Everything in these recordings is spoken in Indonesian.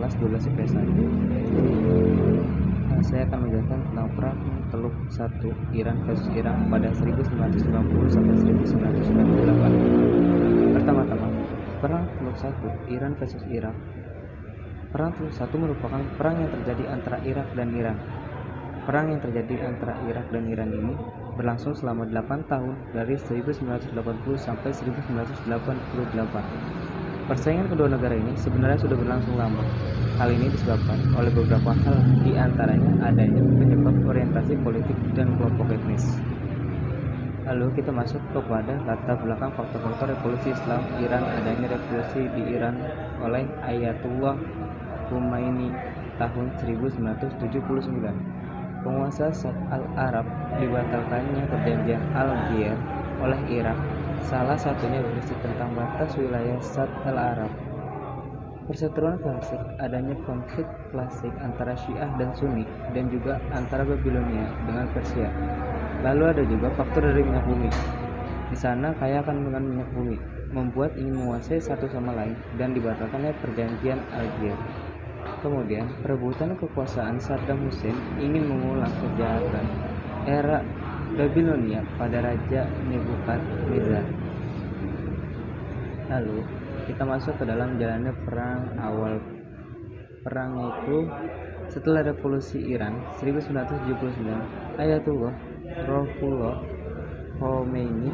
kelas 12 IPS 1. Saya akan menjelaskan tentang Perang Teluk 1 Iran versus Irak pada 1990 sampai 1998. Pertama-tama, Perang Teluk 1 Iran versus Irak. Perang Teluk 1 merupakan perang yang terjadi antara Irak dan Iran. Perang yang terjadi antara Irak dan Iran ini berlangsung selama 8 tahun dari 1980 sampai 1988. Persaingan kedua negara ini sebenarnya sudah berlangsung lama. Hal ini disebabkan oleh beberapa hal, di antaranya adanya penyebab orientasi politik dan kelompok etnis. Lalu kita masuk kepada latar belakang faktor-faktor revolusi Islam Iran. Adanya revolusi di Iran oleh Ayatullah Khomeini tahun 1979. Penguasa Shah al-Arab dibatalkannya perjanjian Algier oleh Irak. Salah satunya berisi tentang batas wilayah Shah al-Arab. Perseteruan klasik, adanya konflik klasik antara Syiah dan Sunni, dan juga antara Babilonia dengan Persia. Lalu ada juga faktor dari minyak bumi. Di sana kaya akan dengan minyak bumi, membuat ingin menguasai satu sama lain, dan dibatalkannya perjanjian Algier. Kemudian, perebutan kekuasaan Saddam Hussein ingin mengulang kejahatan era Babilonia pada Raja Nebukadnezar. Lalu, kita masuk ke dalam jalannya perang. Awal perang itu setelah revolusi Iran 1979, Ayatullah Ruhollah Khomeini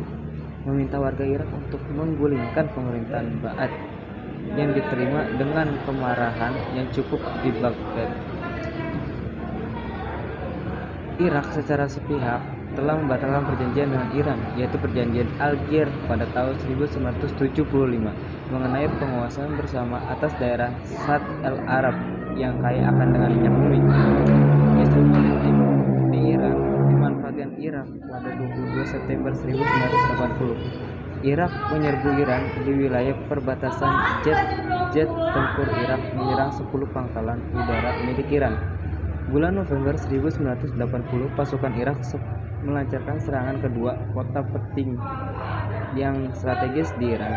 meminta warga Irak untuk menggulingkan pemerintahan Ba'ath yang diterima dengan kemarahan yang cukup di Baghdad. Irak secara sepihak telah membatalkan perjanjian dengan Iran, yaitu perjanjian Algier pada tahun 1975 mengenai penguasaan bersama atas daerah Shah al-Arab yang kaya akan dengan minyak bumi. Isu politik di Iran dimanfaatkan Irak pada 22 September 1980. Irak menyerbu Iran di wilayah perbatasan. Jet tempur Irak menyerang 10 pangkalan udara milik Iran. Bulan November 1980, pasukan Irak melancarkan serangan kedua kota penting yang strategis di Iran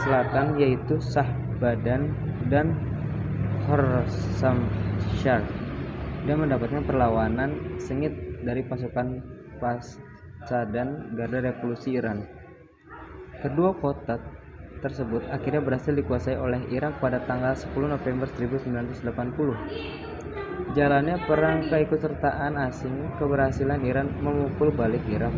Selatan, yaitu Shahbadan dan Khorramshahr, dan mendapatkan perlawanan sengit dari pasukan pasca dan Garda Revolusi Iran. Kedua kota tersebut akhirnya berhasil dikuasai oleh Irak pada tanggal 10 November 1980. Jalannya perang keikutsertaan asing, keberhasilan Iran memukul balik Irak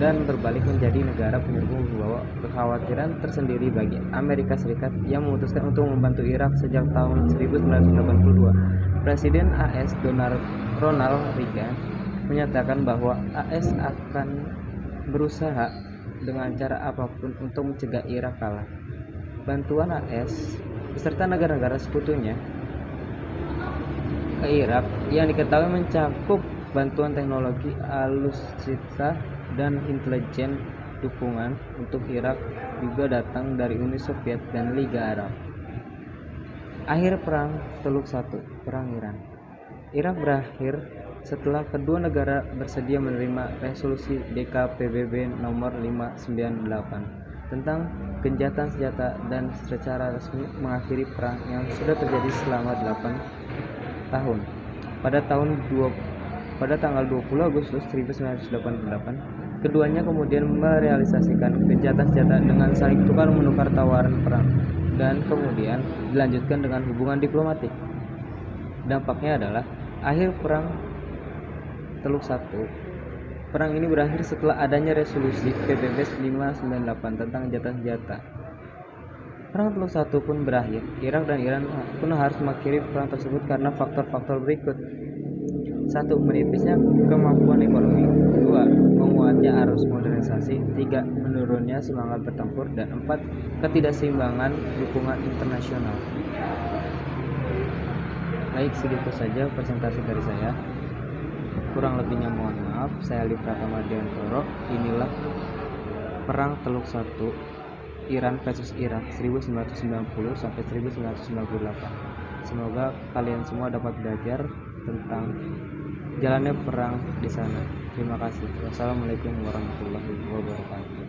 dan berbalik menjadi negara penyerbu membawa kekhawatiran tersendiri bagi Amerika Serikat yang memutuskan untuk membantu Irak sejak tahun 1982. Presiden AS Ronald Reagan menyatakan bahwa AS akan berusaha dengan cara apapun untuk mencegah Irak kalah. Bantuan AS beserta negara-negara sekutunya ke Irak yang diketahui mencakup bantuan teknologi, alutsista, dan intelijen. Dukungan untuk Irak juga datang dari Uni Soviet dan Liga Arab. Akhir Perang Teluk 1 Perang Iran. Irak berakhir setelah kedua negara bersedia menerima resolusi DKPBB nomor 598 tentang gencatan senjata dan secara resmi mengakhiri perang yang sudah terjadi selama 8 tahun. Pada tanggal 20 Agustus 1988, keduanya kemudian merealisasikan gencatan senjata dengan saling tukar-menukar tawaran perang, dan kemudian dilanjutkan dengan hubungan diplomatik. Dampaknya adalah akhir Perang Teluk 1. Perang ini berakhir setelah adanya resolusi PBB 598 tentang gencatan senjata. Perang Teluk 1 pun berakhir. Irak dan Iran pun harus mengakhiri perang tersebut karena faktor-faktor berikut. 1. Menipisnya kemampuan ekonomi. 2. Menguatnya arus modernisasi. 3. Menurunnya semangat bertempur. Dan 4. Ketidakseimbangan dukungan internasional. Baik, segitu saja presentasi dari saya. Kurang lebihnya mohon maaf. Saya Ali Pratama Diantoro. Inilah Perang Teluk 1 Iran versus Irak 1990 sampai 1998. Semoga kalian semua dapat belajar tentang jalannya perang di sana. Terima kasih. Wassalamualaikum warahmatullahi wabarakatuh.